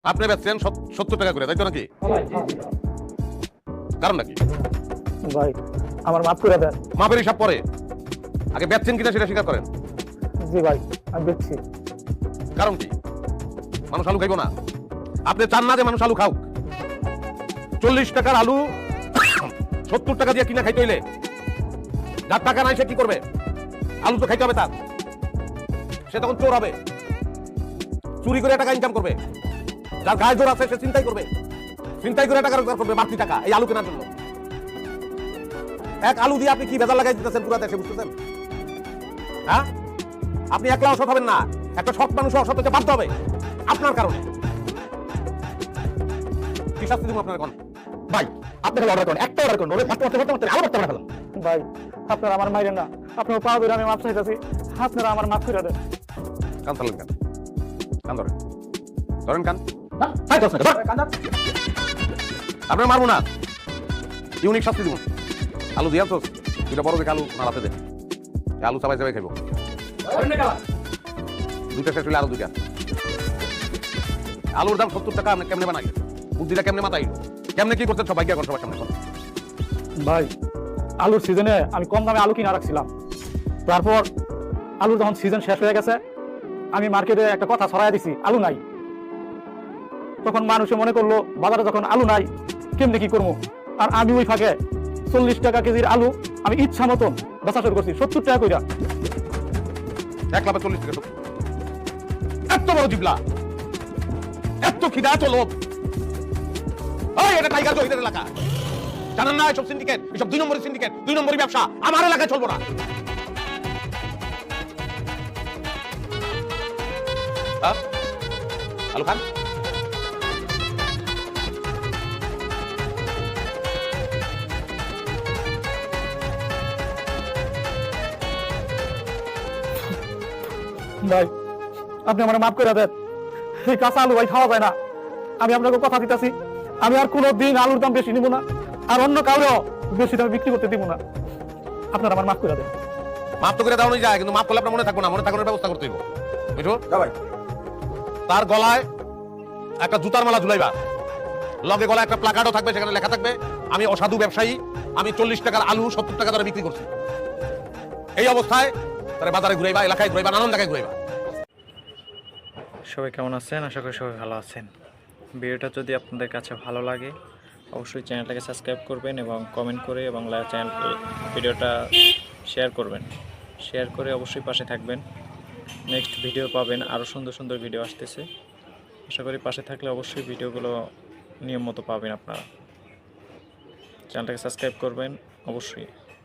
আপনি বেচছেন 70 টাকা করে, তাই তো নাকি? কারণ নাকি? ভাই আমার মাফ করে দেন। মাপের হিসাব পরে, আগে বেচছেন কিনা সেটা স্বীকার করেন। জি ভাই আমি বেচছি। কারণ কি? মানুষ আলু খাইব না? আপনি চান না যে মানুষ আলু খাওক? 40 টাকার আলু 70 টাকা দিয়ে কিনা খাইতে হইলে যার টাকা নাই সে কি করবে? আলু তো খাইতে হবে তার, সে তখন চোর হবে, চুরি করে টাকা ইনকাম করবে। যার গায়ে জোর আছে সে চিন্তাই করবে, চিন্তাই করে টাকা রোজগার করবে বাড়তি টাকা এই আলু কেনার জন্য। এক আলু দিয়ে আপনি কি ভেজাল লাগাই দিতেছেন পুরা দেশে, বুঝতেছেন? হ্যাঁ, আপনি একলা অসৎ হবেন না, একটা সৎ মানুষ অসৎ হতে বাধ্য হবে আপনার কারণে। কি শাস্তি দিব আপনার এখন? ভাই আপনি খালি অর্ডার করেন, একটা অর্ডার করেন, ওরে ফাটতে আরো করতে পারে। ভাই আপনারা আমার মাইরেন না, আপনার পা ধরে আমি মাপ চাইতেছি, আপনারা আমার মাফ করে দেন। কান চালেন কেন? কান ধরেন, ধরেন কান। আপনার মারবো না, ইউনিক শাস্তি দিব। আলু দিয়া তো দুটা বড় দেখে আলু নাড়াতে দে, আলু চাবাই চাবাই খাইব। দুইটা শেষ হইলে আরো দুইটা। আলুর দাম 70 টাকা, আপনি কেমনে বানাই? বুদ্ধিটা কেমনে মাথায়? কেমনে কি করতেন সবাই এখন সবার সামনে? ভাই আলুর সিজনে আমি কম দামে আলু কিনা রাখছিলাম, তারপর আলুর যখন সিজন শেষ হয়ে গেছে আমি মার্কেটে একটা কথা ছড়াই দিছি আলু নাই। তখন মানুষে মনে করলো বাজারে যখন আলু নাই কেমনে কি করবো, আর আমি ওই ফাঁকে 40 টাকা কেজির আলু আমি ইচ্ছা মতন বেচা শুরু করছি 70 টাকা কইরা। এক লাভে 40 টাকা। এত বড় জিবলা, এত খিদা, এত লোভ। ওই এটা টাইগার জহিদের এলাকা, জানেন না? এসব সিন্ডিকেট, এসব 2 নম্বরের সিন্ডিকেট, 2 নম্বরের ব্যবসা আমার এলাকায় চলবো না। আলু খান। ভাই আপনি আমার মাফ করে দেন, এই কাঁচা আলু ভাই খাওয়া যায় না। আমি আপনাকে কথা দিতেছি আমি আর কোনোদিন আলুর দাম বেশি নিব না, আর অন্য কাউরেও বেশি দামে বিক্রি করতে দিব না। আপনারা আমার মাফ করে দেন। মাপ তো করে দেওয়ানোই যায়, কিন্তু মাপ করলে আপনার মনে থাকবো না, মনে থাকানোর ব্যবস্থা করতে হইব। বুঝছো? তার গলায় একটা জুতার মালা ঝুলাইবা, লগে গলায় একটা প্লাকার্ডও থাকবে, সেখানে লেখা থাকবে আমি অসাধু ব্যবসায়ী, আমি 40 টাকার আলু 70 টাকা দরে বিক্রি করছি। এই অবস্থায় তারা বাজারে ঘুরাইবা, এলাকায় ঘুরাইবা, নানান জায়গায় ঘুরাইবা। সবাই কেমন আছেন? আশা করি সবাই ভালো আছেন। ভিডিওটা যদি আপনাদের কাছে ভালো লাগে অবশ্যই চ্যানেলটাকে সাবস্ক্রাইব করবেন এবং কমেন্ট করে এবং ভিডিওটা শেয়ার করবেন। শেয়ার করে অবশ্যই পাশে থাকবেন। নেক্সট ভিডিও পাবেন, আরও সুন্দর সুন্দর ভিডিও আসতেছে। আশা করি পাশে থাকলে অবশ্যই ভিডিওগুলো নিয়ম মতো পাবেন আপনারা। চ্যানেলটাকে সাবস্ক্রাইব করবেন অবশ্যই।